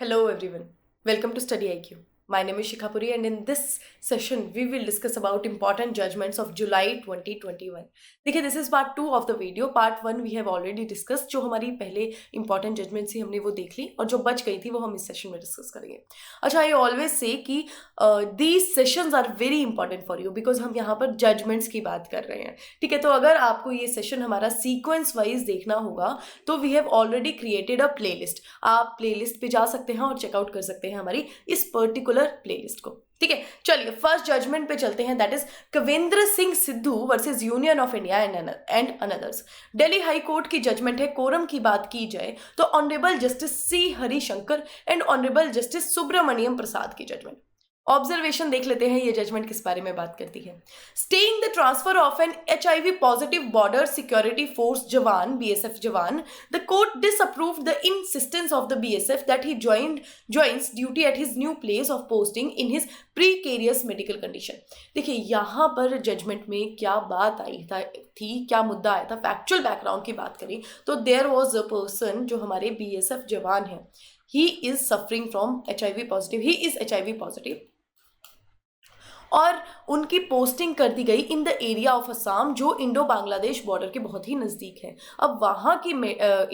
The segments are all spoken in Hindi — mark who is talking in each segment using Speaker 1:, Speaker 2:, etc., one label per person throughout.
Speaker 1: Hello everyone. Welcome to Study IQ. My name is Shikha Puri and in this session we will discuss about important judgments of July 2021. देखिए this is part 2 of the video. Part 1 we have already discussed. जो हमारी पहले important judgments थी हमने वो देख ली और जो बच गई थी वो हम इस सेशन में डिस्कस करेंगे. अच्छा, I always say कि these sessions are very important for you because हम यहाँ पर judgments की बात कर रहे हैं. ठीक है, तो अगर आपको ये सेशन हमारा सीक्वेंस वाइज देखना होगा तो we have already created a playlist. आप प्लेलिस्ट पे जा सकते हैं और चेकआउट कर सकते हैं हमारी इस पर्टिकुलर प्लेलिस्ट को. ठीक है, चलिए फर्स्ट जजमेंट पे चलते हैं. That is Kavindra Singh Sidhu versus union of India and anothers. Delhi high court की जजमेंट है. कोरम की बात की जाए तो honourable justice C Harishankar and honourable justice Subramaniam Prasad की जजमेंट. ऑब्जर्वेशन देख लेते हैं ये जजमेंट किस बारे में बात करती है. Staying the transfer of an HIV positive border security force jawan BSF jawan, the court disapproved the insistence of the BSF that he joins duty at his new place of posting in his precarious medical condition. देखिए यहाँ पर जजमेंट में क्या बात आई थी, क्या मुद्दा आया था. फैक्चुअल बैकग्राउंड की बात करें तो देयर वॉज अ पर्सन जो हमारे BSF जवान है. He is suffering from HIV positive. He is HIV positive और उनकी पोस्टिंग कर दी गई in the area of Assam जो इंडो बांग्लादेश बॉर्डर के बहुत ही नज़दीक है. अब वहाँ की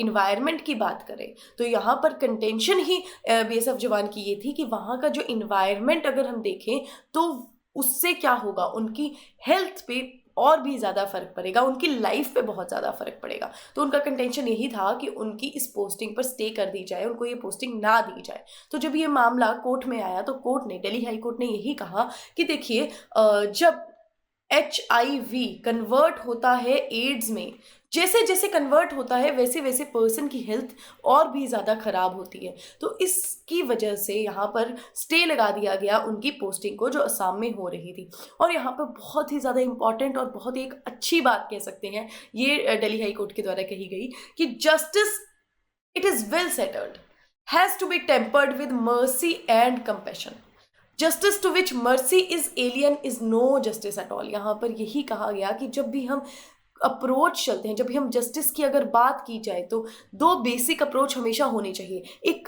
Speaker 1: इन्वायरमेंट की बात करें तो यहाँ पर कंटेंशन ही BSF जवान की ये थी कि वहाँ का जो इन्वायरमेंट अगर हम देखें तो उससे क्या होगा, उनकी हेल्थ पे और भी ज़्यादा फर्क पड़ेगा, उनकी लाइफ पे बहुत ज़्यादा फर्क पड़ेगा. तो उनका कंटेंशन यही था कि उनकी इस पोस्टिंग पर स्टे कर दी जाए, उनको ये पोस्टिंग ना दी जाए. तो जब ये मामला कोर्ट में आया तो कोर्ट ने, दिल्ली हाई कोर्ट ने यही कहा कि देखिए जब HIV कन्वर्ट होता है एड्स में, जैसे जैसे कन्वर्ट होता है वैसे वैसे पर्सन की हेल्थ और भी ज़्यादा ख़राब होती है. तो इसकी वजह से यहाँ पर स्टे लगा दिया गया उनकी पोस्टिंग को जो असम में हो रही थी. और यहाँ पर बहुत ही ज़्यादा इंपॉर्टेंट और बहुत ही एक अच्छी बात कह सकते हैं ये दिल्ली हाई कोर्ट के द्वारा कही गई कि justice it is well settled has to be tempered with mercy and compassion. Justice to which mercy is alien is no justice at all. यहाँ पर यही कहा गया कि जब भी हम अप्रोच चलते हैं, जब भी हम जस्टिस की अगर बात की जाए तो दो बेसिक अप्रोच हमेशा होनी चाहिए. एक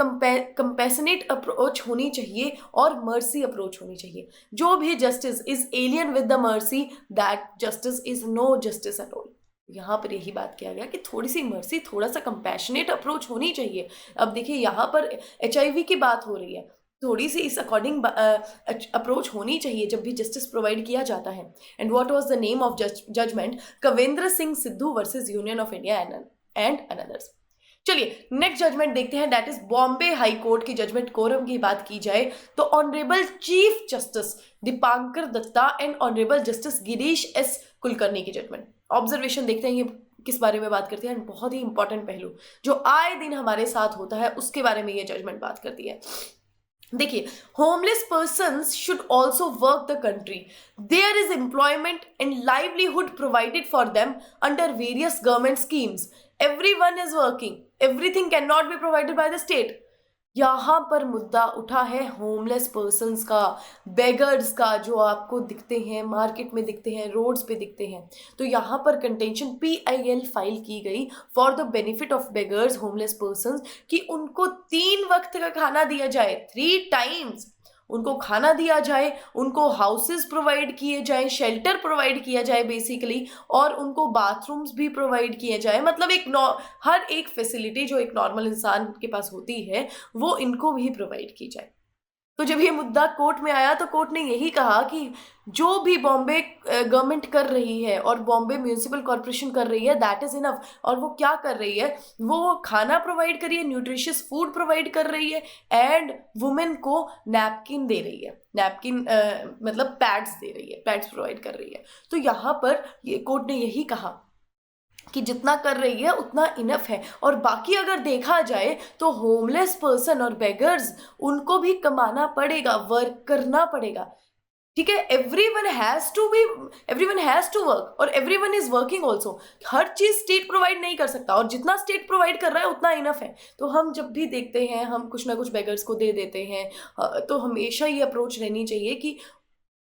Speaker 1: कंपैशनेट अप्रोच होनी चाहिए और मर्सी अप्रोच होनी चाहिए. जो भी justice is alien with the mercy that justice is no justice at all. यहाँ पर यही बात किया गया कि थोड़ी सी मर्सी, थोड़ा सा कंपैशनेट अप्रोच होनी चाहिए. अब देखिए यहाँ पर HIV की बात हो रही है, थोड़ी सी इस अकॉर्डिंग अप्रोच होनी चाहिए जब भी जस्टिस प्रोवाइड किया जाता है. And what was the name of judgment? Kavindra Singh Sidhu versus union of India and anothers. चलिए नेक्स्ट जजमेंट देखते हैं. That is Bombay high court की जजमेंट. कोरम की बात की जाए तो honourable chief justice Dipankar Datta and honourable justice Girish S Kulkarni की जजमेंट. ऑब्जर्वेशन देखते हैं ये किस बारे में बात करती है. बहुत ही इंपॉर्टेंट पहलू जो आए दिन हमारे साथ होता है उसके बारे में ये जजमेंट बात करती है. देखिए, homeless persons should also work the country. There is employment and livelihood provided for them under various government schemes. Everyone is working. Everything can not be provided by the state. यहाँ पर मुद्दा उठा है होमलेस पर्सन्स का, बेगर्स का, जो आपको दिखते हैं मार्केट में, दिखते हैं रोड्स पे दिखते हैं. तो यहाँ पर कंटेंशन PIL फाइल की गई for the benefit of beggars, homeless persons, कि उनको 3 वक्त का खाना दिया जाए. 3 टाइम्स उनको खाना दिया जाए, उनको हाउसेस प्रोवाइड किए जाए, शेल्टर प्रोवाइड किया जाए बेसिकली, और उनको बाथरूम्स भी प्रोवाइड किए जाए. मतलब हर एक फैसिलिटी जो एक नॉर्मल इंसान के पास होती है वो इनको भी प्रोवाइड की जाए. तो जब ये मुद्दा कोर्ट में आया तो कोर्ट ने यही कहा कि जो भी बॉम्बे गवर्नमेंट कर रही है और बॉम्बे म्यूनिसिपल कॉर्पोरेशन कर रही है दैट इज़ इनफ. और वो क्या कर रही है, वो खाना प्रोवाइड कर रही है, न्यूट्रिशियस फूड प्रोवाइड कर रही है एंड वुमेन को नैपकिन दे रही है. नैपकिन मतलब पैड्स दे रही है, पैड्स प्रोवाइड कर रही है. तो यहाँ पर ये कोर्ट ने यही कहा कि जितना कर रही है उतना इनफ है. और बाकी अगर देखा जाए तो होमलेस पर्सन और बेगर्स, उनको भी कमाना पड़ेगा, वर्क करना पड़ेगा. ठीक है, एवरीवन हैज़ टू वर्क और everyone is working also. Her cheese state provide नहीं कर सकता और जितना स्टेट प्रोवाइड कर रहा है उतना इनफ है. तो हम जब भी देखते हैं हम कुछ ना कुछ बेगर्स को दे देते हैं. तो हमेशा ये अप्रोच रहनी चाहिए कि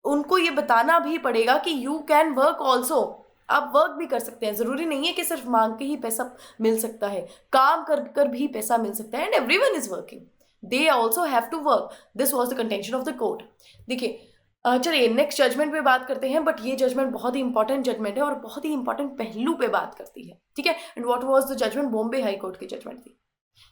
Speaker 1: उनको ये बताना भी पड़ेगा कि यू कैन वर्क ऑल्सो. आप वर्क भी कर सकते हैं, ज़रूरी नहीं है कि सिर्फ मांग के ही पैसा मिल सकता है, काम कर कर भी पैसा मिल सकता है. And everyone is working. They also have to work, this was the contention of the court. देखिए चलिए नेक्स्ट जजमेंट पे बात करते हैं, बट ये जजमेंट बहुत ही इंपॉर्टेंट जजमेंट है और बहुत ही इंपॉर्टेंट पहलू पे बात करती है, ठीक है। And what was the judgment, Bombay high court की जजमेंट थी।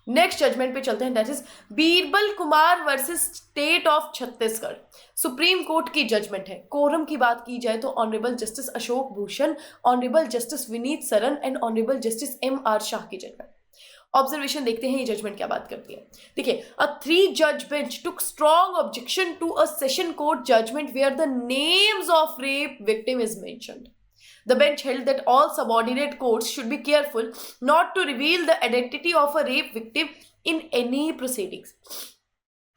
Speaker 1: नेक्स्ट जजमेंट पे चलते हैं, that is Birbal Kumar versus state of Chhattisgarh. Supreme court की जजमेंट है। कोरम की बात की जाए तो honourable justice Ashok Bhushan, honourable justice Vineet Saran and honourable justice MR Shah की जजमेंट। ऑब्जर्वेशन देखते हैं ये जजमेंट क्या बात करती है। देखिए, अ 3 जज bench took strong objection to a session court judgment where the names of rape victim is mentioned. The bench held that all subordinate courts should be careful not to reveal the identity of a rape victim in any proceedings.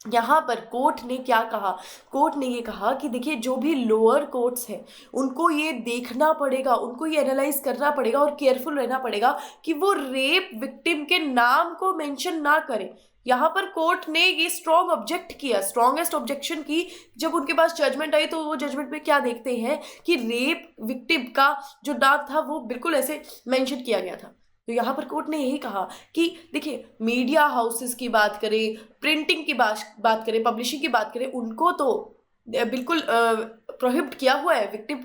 Speaker 1: यहाँ पर कोर्ट ने क्या कहा, कोर्ट ने ये कहा कि देखिए जो भी लोअर कोर्ट्स हैं उनको ये देखना पड़ेगा, उनको ये एनालाइज करना पड़ेगा और केयरफुल रहना पड़ेगा कि वो रेप विक्टिम के नाम को मेंशन ना करें। यहाँ पर कोर्ट ने ये स्ट्रॉन्ग ऑब्जेक्ट किया, स्ट्रॉन्गेस्ट ऑब्जेक्शन की। जब उनके पास जजमेंट आई तो वो जजमेंट में क्या देखते हैं कि रेप विक्टिम का जो नाम था वो बिल्कुल ऐसे मेंशन किया गया था। तो यहाँ पर कोर्ट ने यही कहा कि देखिए मीडिया हाउसेस की बात करें, प्रिंटिंग की बात करें, पब्लिशिंग की बात करें, उनको तो बिल्कुल प्रोहिबिट किया हुआ है विक्टिम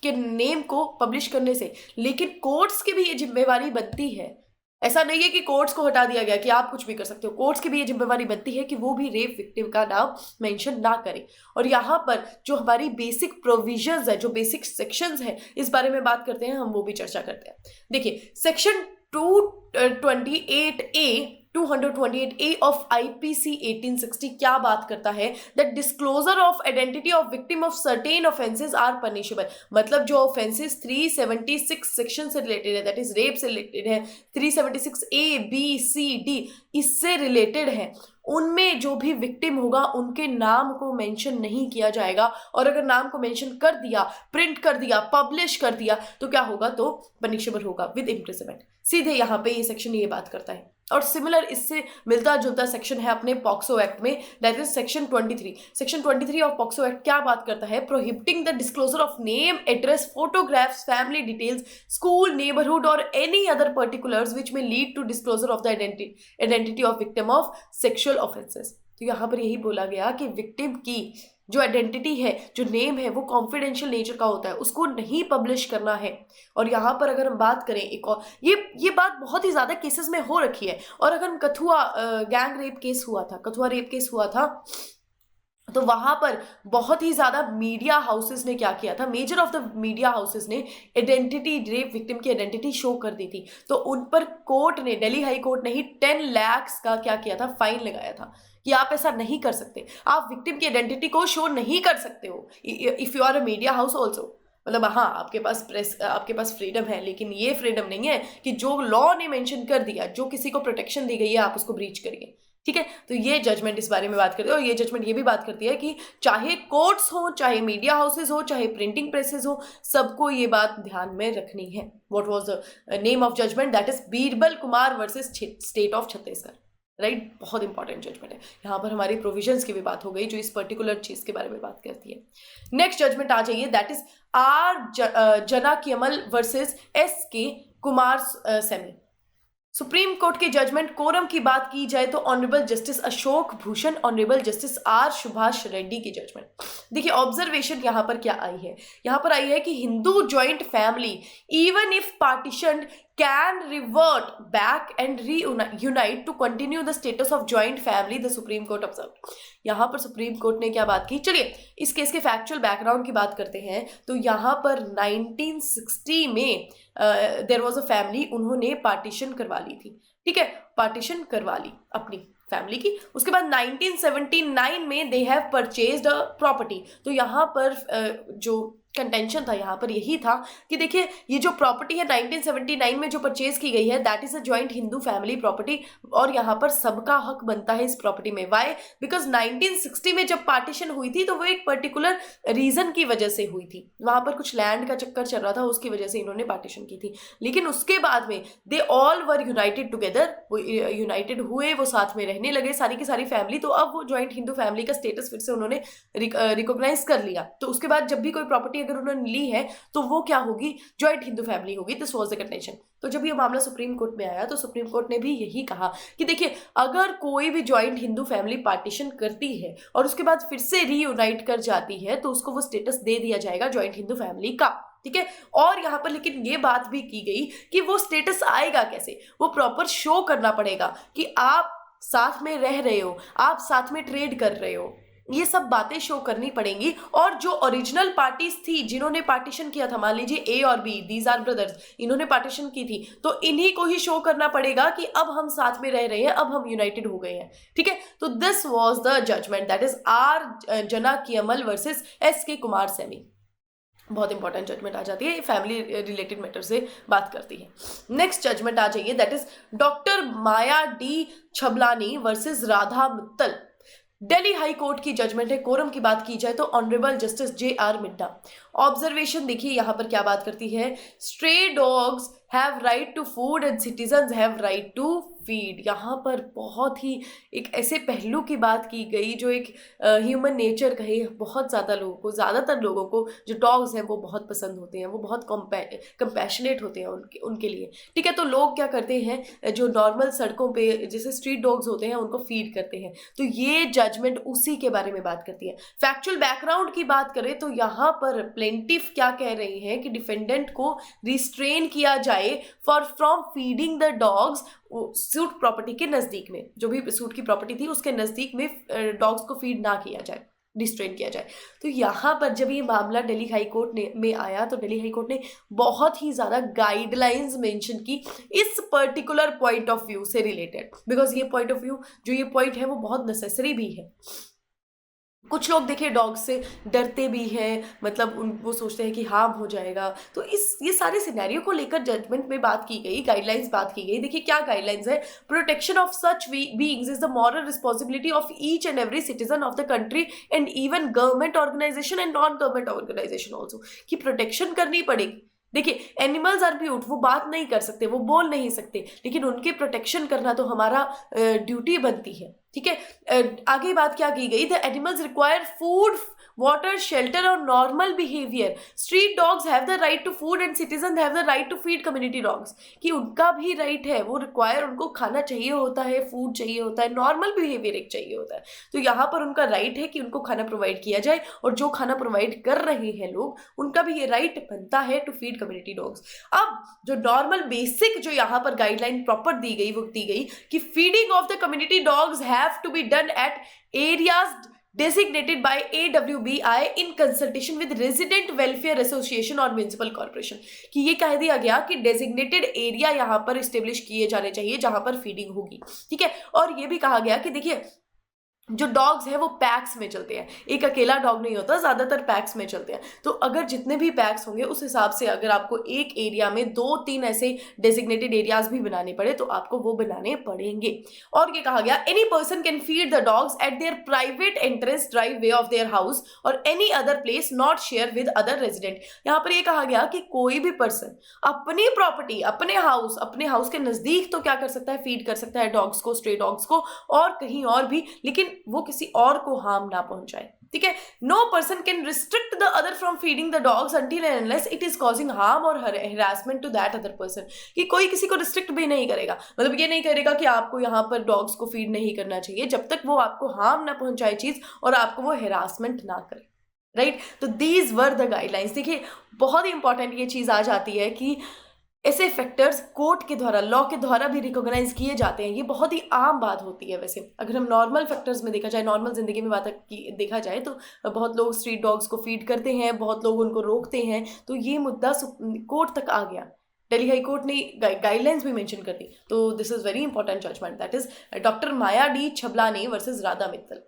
Speaker 1: के नेम को पब्लिश करने से, लेकिन कोर्ट्स की भी ये जिम्मेवारी बनती है। ऐसा नहीं है कि कोर्ट्स को हटा दिया गया कि आप कुछ भी कर सकते हो, कोर्ट्स की भी ये जिम्मेवारी बनती है कि वो भी रेप विक्टिम का नाम मेंशन ना करें। और यहाँ पर जो हमारी बेसिक प्रोविजंस है, जो बेसिक सेक्शंस है, इस बारे में बात करते हैं, हम वो भी चर्चा करते हैं। देखिए सेक्शन 228A ऑफ IPC 1860 क्या बात करता है, that disclosure of identity of victim of certain offences are punishable. मतलब जो ऑफेंसेस 376 सेक्शन से रिलेटेड है, दैट इज रेप से रिलेटेड है, 376A, B, C, D इससे रिलेटेड है, उनमें जो भी विक्टिम होगा उनके नाम को मेंशन नहीं किया जाएगा। और अगर नाम को मेंशन कर दिया, प्रिंट कर दिया, पब्लिश कर दिया तो क्या होगा, तो पनिशेबल होगा विद इम्प्रिजनमेंट। सीधे यहाँ पे ये सेक्शन ये बात करता है। और सिमिलर इससे मिलता जुलता सेक्शन है अपने पॉक्सो एक्ट में, that is section 23। Section 23 of POCSO act क्या बात करता है, prohibiting the disclosure of name, address, photographs, family details, school, neighbourhood और any other particulars which may lead to disclosure of the identity of victim of sexual offences. तो यहाँ पर यही बोला गया कि विक्टिम की जो आइडेंटिटी है, जो नेम है, वो कॉन्फिडेंशियल नेचर का होता है, उसको नहीं पब्लिश करना है। और यहाँ पर अगर हम बात करें एक और, ये बात बहुत ही ज़्यादा केसेस में हो रखी है। और अगर कथुआ गैंग रेप केस हुआ था, कथुआ रेप केस हुआ था, तो वहां पर बहुत ही ज्यादा मीडिया हाउसेस ने क्या किया था, measure of the media houses ने आइडेंटिटी, रेप विक्टिम की आइडेंटिटी शो कर दी थी। तो उन पर कोर्ट ने, दिल्ली हाई कोर्ट ने ही 10 लाख का क्या किया था, फाइन लगाया था कि आप ऐसा नहीं कर सकते, आप विक्टिम की आइडेंटिटी को शो नहीं कर सकते हो if you are a media house also. मतलब हाँ, आपके पास प्रेस, आपके पास फ्रीडम है, लेकिन ये फ्रीडम नहीं है कि जो लॉ ने मेंशन कर दिया, जो किसी को प्रोटेक्शन दी गई है, आप उसको ब्रीच करिए। ठीक है, तो ये जजमेंट इस बारे में बात करती है। और ये जजमेंट ये भी बात करती है कि चाहे कोर्ट्स हो, चाहे मीडिया हाउसेस हो, चाहे प्रिंटिंग प्रेसेस हो, सबको ये बात ध्यान में रखनी है। What was the name of judgment, that is Birbal Kumar versus state of Chhattisgarh. Right, बहुत इंपॉर्टेंट जजमेंट है। यहाँ पर हमारी प्रोविजंस की भी बात हो गई जो इस पर्टिकुलर चीज के बारे में बात करती है। नेक्स्ट जजमेंट आ जाइए, that is R Janakiammal versus SK Kumar सेमी। सुप्रीम कोर्ट के जजमेंट कोरम की बात की जाए तो honourable justice Ashok Bhushan, honourable justice R Subhash Reddy की जजमेंट। देखिए ऑब्जर्वेशन यहाँ पर क्या आई है, यहाँ पर आई है कि Hindu joint family even if partitioned can revert back and reunite to continue the status of joint family, the Supreme Court observed। यहाँ पर सुप्रीम कोर्ट ने क्या बात की, चलिए इस केस के फैक्चुअल बैकग्राउंड की बात करते हैं। तो यहाँ पर 1960 में देयर वाज अ फैमिली, उन्होंने पार्टीशन करवा ली थी। ठीक है, पार्टीशन करवा ली अपनी फैमिली की। उसके बाद 1979 में they have purchased a property. तो यहाँ पर जो कंटेंशन था यहाँ पर यही था कि देखिए ये जो प्रॉपर्टी है 1979 में जो परचेज की गई है, that is a joint Hindu family property, और यहाँ पर सबका हक बनता है इस प्रॉपर्टी में। वाई, बिकॉज 1960 में जब पार्टीशन हुई थी तो वो एक पर्टिकुलर रीजन की वजह से हुई थी, वहां पर कुछ लैंड का चक्कर चल रहा था, उसकी वजह से इन्होंने पार्टीशन की थी। लेकिन उसके बाद में they all were United together, वो यूनाइटेड हुए, वो साथ में रहने लगे सारी की सारी फैमिली। तो अब वो जॉइंट हिंदू फैमिली का स्टेटस फिर से उन्होंने रिकॉग्नाइज कर लिया। तो उसके बाद जब भी कोई प्रॉपर्टी प्रॉपर्टी अगर उन्होंने ली है तो वो क्या होगी, जॉइंट हिंदू फैमिली होगी। This was the contention. तो जब ये मामला सुप्रीम कोर्ट में आया तो सुप्रीम कोर्ट ने भी यही कहा कि देखिए, अगर कोई भी जॉइंट हिंदू फैमिली पार्टीशन करती है और उसके बाद फिर से रीयूनाइट कर जाती है तो उसको वो स्टेटस दे दिया जाएगा जॉइंट हिंदू फैमिली का, ठीक है। और यहाँ पर लेकिन ये बात भी की गई कि वो स्टेटस आएगा कैसे, वो प्रॉपर शो करना पड़ेगा कि आप साथ में रह रहे हो, आप साथ में ट्रेड कर रहे हो, ये सब बातें शो करनी पड़ेंगी। और जो ओरिजिनल पार्टीज थी जिन्होंने पार्टीशन किया था, मान लीजिए ए और बी, दीज आर ब्रदर्स, इन्होंने पार्टीशन की थी, तो इन्हीं को ही शो करना पड़ेगा कि अब हम साथ में रह रहे हैं, अब हम यूनाइटेड हो गए हैं, ठीक है। तो this was the judgment, that is R Janakiammal versus S K Kumar Saini. बहुत इंपॉर्टेंट जजमेंट आ जाती है, फैमिली रिलेटेड मैटर से बात करती है। नेक्स्ट जजमेंट आ जाइए, that is doctor Maya D Chhablani versus Radha Mittal. Delhi high court की जजमेंट है। कोरम की बात की जाए तो honourable justice JR Midha. Observation देखिए यहाँ पर क्या बात करती है, stray dogs have right to food and citizens have right to feed. यहाँ पर बहुत ही एक ऐसे पहलू की बात की गई जो एक ह्यूमन नेचर कहे, बहुत ज़्यादा लोगों को, ज़्यादातर लोगों को जो डॉग्स हैं वो बहुत पसंद होते हैं, वो बहुत कंपैशनेट होते हैं उनके लिए, ठीक है। तो लोग क्या करते हैं, जो नॉर्मल सड़कों पे जैसे स्ट्रीट डॉग्स होते हैं उनको फीड करते हैं। तो ये जजमेंट उसी के बारे में बात करती है। फैक्चुअल बैकग्राउंड की बात करें तो यहाँ पर प्लेंटिफ क्या कह रही है कि डिफेंडेंट को रिस्ट्रेन किया जाए from feeding the dogs suit property के नजदीक में, जो भी सूट की प्रॉपर्टी थी उसके नजदीक में डॉग्स को फीड ना किया जाए, डिस्ट्रेन किया जाए। तो यहाँ पर जब ये मामला दिल्ली हाई कोर्ट में आया तो दिल्ली हाई कोर्ट ने बहुत ही ज़्यादा गाइडलाइंस मेंशन की इस पर्टिकुलर पॉइंट ऑफ व्यू से रिलेटेड, बिकॉज ये पॉइंट ऑफ व्यू जो ये पॉइंट है वो बहुत नेसेसरी भी है। कुछ लोग देखिए डॉग से डरते भी हैं, मतलब वो सोचते हैं कि हार्म हो जाएगा। तो ये सारे सिनेरियो को लेकर जजमेंट में बात की गई, गाइडलाइंस बात की गई। देखिए क्या गाइडलाइंस है, protection of such beings is the moral responsibility of each and every citizen of the country and even government organisation and non government organisation also, कि प्रोटेक्शन करनी पड़ेगी। देखिए एनिमल्स आर म्यूट, वो बात नहीं कर सकते, वो बोल नहीं सकते, लेकिन उनके प्रोटेक्शन करना तो हमारा ड्यूटी बनती है, ठीक है। आगे बात क्या की गई, the animals require food, water, shelter और normal behaviour. Street dogs have the right to food and citizen have the right to feed community dogs, कि उनका भी राइट है, वो रिक्वायर, उनको खाना चाहिए होता है, फूड चाहिए होता है, नॉर्मल बिहेवियर एक चाहिए होता है। तो यहाँ पर उनका राइट है कि उनको खाना प्रोवाइड किया जाए, और जो खाना प्रोवाइड कर रहे हैं लोग, उनका भी ये राइट बनता है टू फीड कम्युनिटी डॉग्स। अब जो नॉर्मल बेसिक जो यहाँ पर गाइडलाइन प्रॉपर दी गई वो दी गई कि feeding of the community dogs have to be done at areas designated by AWBI in consultation with Resident Welfare Association और म्युनिसिपल कॉर्पोरेशन, कि ये कह दिया गया कि डेजिग्नेटेड एरिया यहाँ पर इस्टेब्लिश किए जाने चाहिए जहां पर फीडिंग होगी, ठीक है। और ये भी कहा गया कि देखिए जो डॉग्स हैं वो पैक्स में चलते हैं, एक अकेला डॉग नहीं होता, ज़्यादातर पैक्स में चलते हैं। तो अगर जितने भी पैक्स होंगे उस हिसाब से अगर आपको एक एरिया में 2-3 ऐसे डेजिग्नेटेड एरियाज भी बनाने पड़े तो आपको वो बनाने पड़ेंगे। और ये कहा गया any person can feed the dogs at their private entrance driveway of their house और any other place not share with other resident. यहाँ पर ये कहा गया कि कोई भी पर्सन अपनी प्रॉपर्टी, अपने हाउस के नज़दीक तो क्या कर सकता है, फीड कर सकता है डॉग्स को, स्ट्रे डॉग्स को, और कहीं और भी, लेकिन वो किसी और को हार्म ना पहुंचाए, ठीक है। No person can restrict the other from feeding the dogs until and unless it is causing harm और harassment to that other person, कि कोई किसी को रिस्ट्रिक्ट भी नहीं करेगा, मतलब ये नहीं करेगा कि आपको यहाँ पर डॉग्स को फीड नहीं करना चाहिए जब तक वो आपको हार्म ना पहुंचाए चीज और आपको वो हरासमेंट ना करे, राइट। तो दीज वर द गाइडलाइंस। देखिए बहुत ही इंपॉर्टेंट ये चीज आ जाती है कि ऐसे फैक्टर्स कोर्ट के द्वारा, लॉ के द्वारा भी रिकॉग्नाइज किए जाते हैं। ये बहुत ही आम बात होती है। वैसे अगर हम नॉर्मल फैक्टर्स में देखा जाए, नॉर्मल जिंदगी में देखा जाए तो बहुत लोग स्ट्रीट डॉग्स को फीड करते हैं, बहुत लोग उनको रोकते हैं। तो ये मुद्दा कोर्ट तक आ गया, दिल्ली हाई कोर्ट ने गाइडलाइंस भी मेंशन कर दी। तो this is very important judgment, that is doctor Maya D Chhablani versus Radha Mittal.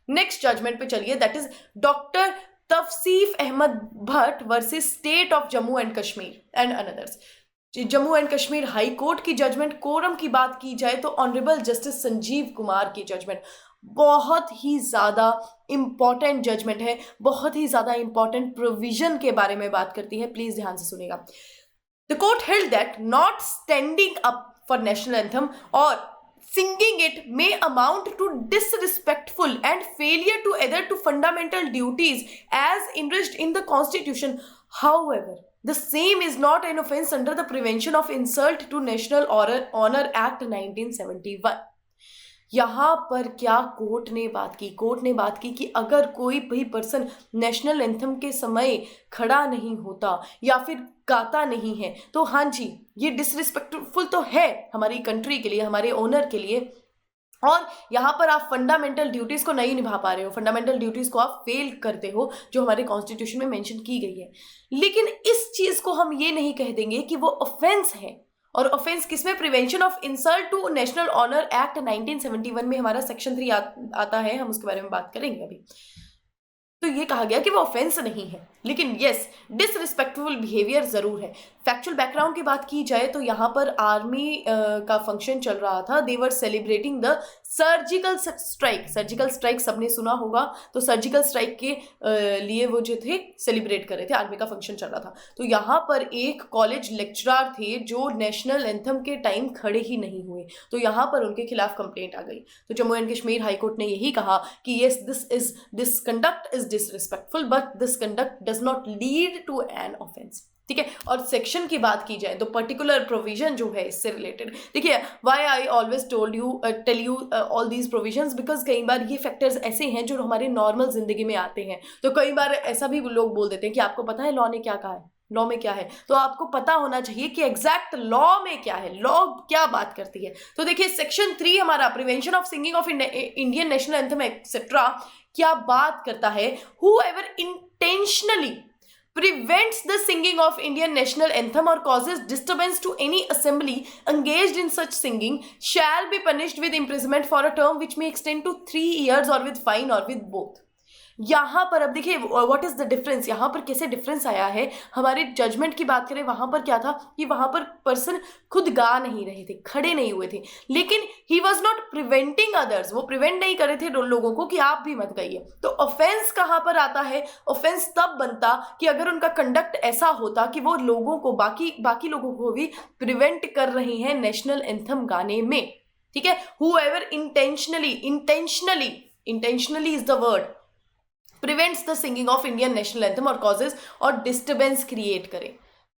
Speaker 1: Next judgment पे चलिए, that is doctor Tafsif Ahmad Bhatt versus state of Jammu and Kashmir and anothers. Jammu and Kashmir high court की जजमेंट। कोरम की बात की जाए तो ऑनरेबल जस्टिस संजीव कुमार की जजमेंट बहुत ही ज़्यादा इंपॉर्टेंट जजमेंट है, बहुत ही ज़्यादा इंपॉर्टेंट प्रोविजन के बारे में बात करती है, प्लीज ध्यान से सुनेगा। The court held that not standing up for national anthem और singing it may amount to disrespectful and failure to adhere to fundamental duties as enshrined in the Constitution. However, the same is not an offense under the Prevention of Insult to National Honor Act 1971. यहाँ पर क्या कोर्ट ने बात की? कोर्ट ने बात की कि अगर कोई भी पर्सन नेशनल एंथम के समय खड़ा नहीं होता या फिर गाता नहीं है तो हाँ जी, ये डिसरिस्पेक्टफुल तो है हमारी कंट्री के लिए, हमारे ओनर के लिए, और यहाँ पर आप फंडामेंटल ड्यूटीज को नहीं निभा पा रहे हो, फंडामेंटल ड्यूटीज को आप फेल करते हो जो हमारे कॉन्स्टिट्यूशन में मेंशन की गई है। लेकिन इस चीज को हम ये नहीं कह देंगे कि वो ऑफेंस है। और ऑफेंस किसमें? Prevention of insult to national honour act 1971 में हमारा सेक्शन 3 आता है, हम उसके बारे में बात करेंगे अभी। तो ये कहा गया कि वो ऑफेंस नहीं है, लेकिन यस डिसरिस्पेक्टफुल बिहेवियर जरूर है। फैक्चुअल बैकग्राउंड की बात की जाए तो यहाँ पर आर्मी का फंक्शन चल रहा था। They were celebrating the surgical strike. Surgical strike सबने सुना होगा, तो सर्जिकल स्ट्राइक के लिए वो जो थे सेलिब्रेट कर रहे थे, आर्मी का फंक्शन चल रहा था। तो यहाँ पर एक कॉलेज लेक्चरर थे जो नेशनल एंथम के टाइम खड़े ही नहीं हुए, तो यहाँ पर उनके खिलाफ कंप्लेंट आ गई। तो Jammu and Kashmir high court ने यही कहा कि yes this conduct is disrespectful but this conduct does not lead to an offence. ठीक है। और सेक्शन की बात की जाए तो पर्टिकुलर प्रोविजन जो है इससे रिलेटेड, देखिए why I always tell you all these provisions, because कई बार ये फैक्टर्स ऐसे हैं जो हमारे नॉर्मल जिंदगी में आते हैं। तो कई बार ऐसा भी लोग बोल देते हैं कि आपको पता है लॉ ने क्या कहा है, लॉ में क्या है, तो आपको पता होना चाहिए कि एग्जैक्ट लॉ में क्या है, लॉ क्या बात करती है। तो देखिए सेक्शन 3 हमारा prevention of singing of Indian national anthem etcetera क्या बात करता है? Whoever intentionally prevents the singing of Indian national anthem or causes disturbance to any assembly engaged in such singing shall be punished with imprisonment for a term which may extend to 3 years or with fine or with both। यहाँ पर अब देखिए व्हाट इज द डिफरेंस, यहाँ पर कैसे डिफरेंस आया है। हमारे जजमेंट की बात करें, वहां पर क्या था कि वहां पर पर्सन खुद गा नहीं रहे थे, खड़े नहीं हुए थे, लेकिन he was not preventing others, वो प्रिवेंट नहीं कर रहे थे लोगों को कि आप भी मत गाइए। तो ऑफेंस कहाँ पर आता है? ऑफेंस तब बनता कि अगर उनका कंडक्ट ऐसा होता कि वो लोगों को बाकी लोगों को भी प्रिवेंट कर रहे हैं नेशनल एंथम गाने में। ठीक है। Whoever intentionally is the word, prevents the singing of Indian national anthem और कॉजेज और डिस्टर्बेंस क्रिएट करे।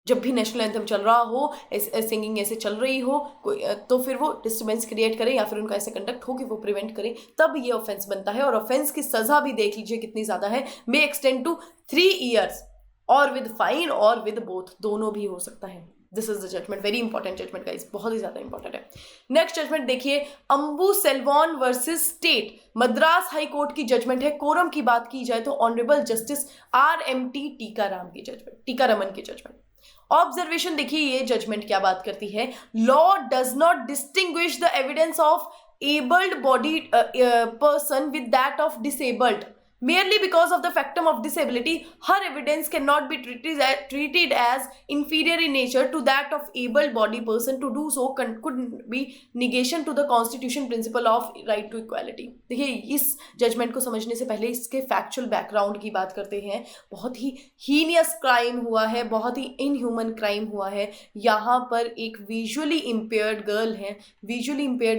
Speaker 1: जब भी नेशनल एंथम चल रहा हो, सिंगिंग ऐसे चल रही हो कोई, तो फिर वो डिस्टर्बेंस क्रिएट करे या फिर उनका ऐसे कंडक्ट हो कि वो प्रिवेंट करे, तब ये ऑफेंस बनता है। और ऑफेंस की सजा भी देख लीजिए कितनी ज्यादा है, मे एक्सटेंड टू 3 years और विद फाइन और विद बोथ, दोनों भी हो सकता है। This is the judgment, very important judgment guys, बहुत ही ज्यादा इंपॉर्टेंट है। नेक्स्ट जजमेंट देखिए, Anbu Selvan versus state, Madras High court की जजमेंट है। कोरम की बात की जाए तो ऑनरेबल जस्टिस RMT टीकाराम की जजमेंट, टीकारमन की जजमेंट। ऑब्जर्वेशन देखिए ये जजमेंट क्या बात करती है, law does not distinguish the evidence of abled body person with that of disabled merely because of the factum of disability. Her evidence cannot be treated as inferior in nature to that of able body person. To do so could be negation to the constitution principle of right to equality। देखिए इस जजमेंट को समझने से पहले इसके फैक्चुअल बैकग्राउंड की बात करते हैं। बहुत ही हीनियस क्राइम हुआ है, बहुत ही इनह्यूमन क्राइम हुआ है। यहाँ पर एक विजुअली इम्पेयर्ड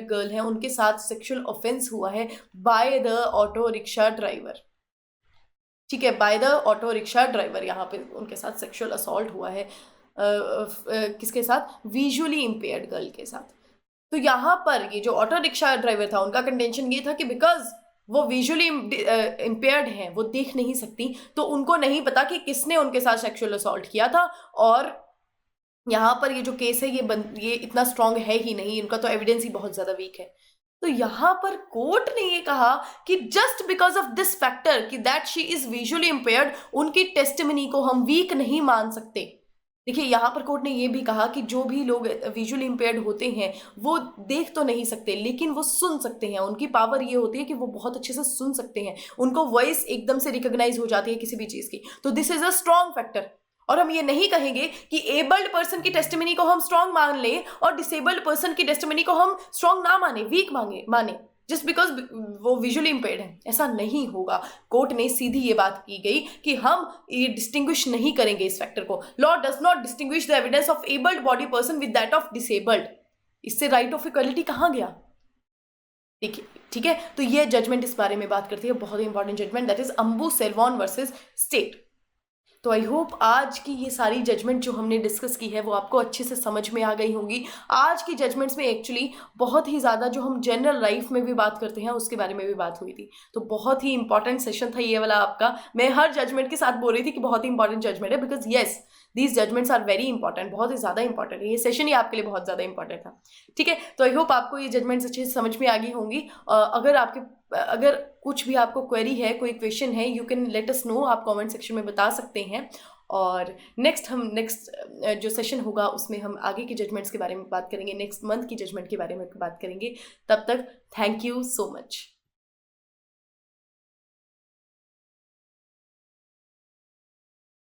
Speaker 1: गर्ल है, उनके साथ सेक्सुअल ऑफेंस हुआ है by the auto rickshaw driver. ठीक है, by the auto rickshaw driver, यहाँ पे उनके साथ सेक्सुअल असॉल्ट हुआ है। किसके साथ? विजुअली इम्पेयर्ड गर्ल के साथ। तो यहाँ पर ये जो ऑटो रिक्शा ड्राइवर था, उनका कंटेंशन ये था कि बिकॉज वो विजुअली इम्पेयर्ड हैं, वो देख नहीं सकती, तो उनको नहीं पता कि किसने उनके साथ सेक्सुअल असॉल्ट किया था। और यहाँ पर ये जो केस है ये इतना स्ट्रांग है ही नहीं, इनका तो एविडेंस ही बहुत ज्यादा वीक है। तो यहाँ पर कोर्ट ने ये कहा कि just because of this factor कि that she is visually impaired, उनकी टेस्टिमनी को हम वीक नहीं मान सकते। देखिए यहाँ पर कोर्ट ने ये भी कहा कि जो भी लोग विजुअली इम्पेयर्ड होते हैं वो देख तो नहीं सकते लेकिन वो सुन सकते हैं। उनकी पावर ये होती है कि वो बहुत अच्छे से सुन सकते हैं, उनको वॉइस एकदम से रिकॉग्नाइज हो जाती है किसी भी चीज की। तो this is a strong factor. और हम ये नहीं कहेंगे कि एबल्ड पर्सन की टेस्टिमनी को हम स्ट्रॉन्ग मान लें और डिसेबल्ड पर्सन की टेस्टिमनी को हम स्ट्रॉन्ग ना माने, वीक माने जस्ट बिकॉज वो विजुअली इम्पेयर्ड है। ऐसा नहीं होगा। कोर्ट ने सीधी ये बात की गई कि हम ये डिस्टिंग्विश नहीं करेंगे इस फैक्टर को। Law does not distinguish the evidence of abled body person with that of disabled. इससे राइट ऑफ इक्वलिटी कहाँ गया? ठीक है, तो ये जजमेंट इस बारे में बात करती है, बहुत ही important judgment, that is Anbu Selvan versus state. तो आई होप आज की ये सारी जजमेंट जो हमने डिस्कस की है वो आपको अच्छे से समझ में आ गई होंगी। आज की जजमेंट्स में एक्चुअली बहुत ही ज़्यादा जो हम जनरल लाइफ में भी बात करते हैं उसके बारे में भी बात हुई थी, तो बहुत ही इंपॉर्टेंट सेशन था ये वाला आपका। मैं हर जजमेंट के साथ बोल रही थी कि बहुत ही इंपॉर्टेंट जजमेंट है, because yes these judgments are very important, बहुत ही ज़्यादा इंपॉर्टेंट है, ये सेशन ही आपके लिए बहुत ज़्यादा इंपॉर्टेंट था। ठीक है, तो आई होप आपको ये जजमेंट्स अच्छे से समझ में आ गई होंगी। अगर कुछ भी आपको क्वेरी है, कोई क्वेश्चन है, you can let us know, आप कमेंट सेक्शन में बता सकते हैं। और नेक्स्ट जो सेशन होगा उसमें हम आगे की जजमेंट्स के बारे में बात करेंगे, नेक्स्ट मंथ की जजमेंट के बारे में बात करेंगे। तब तक थैंक यू सो मच।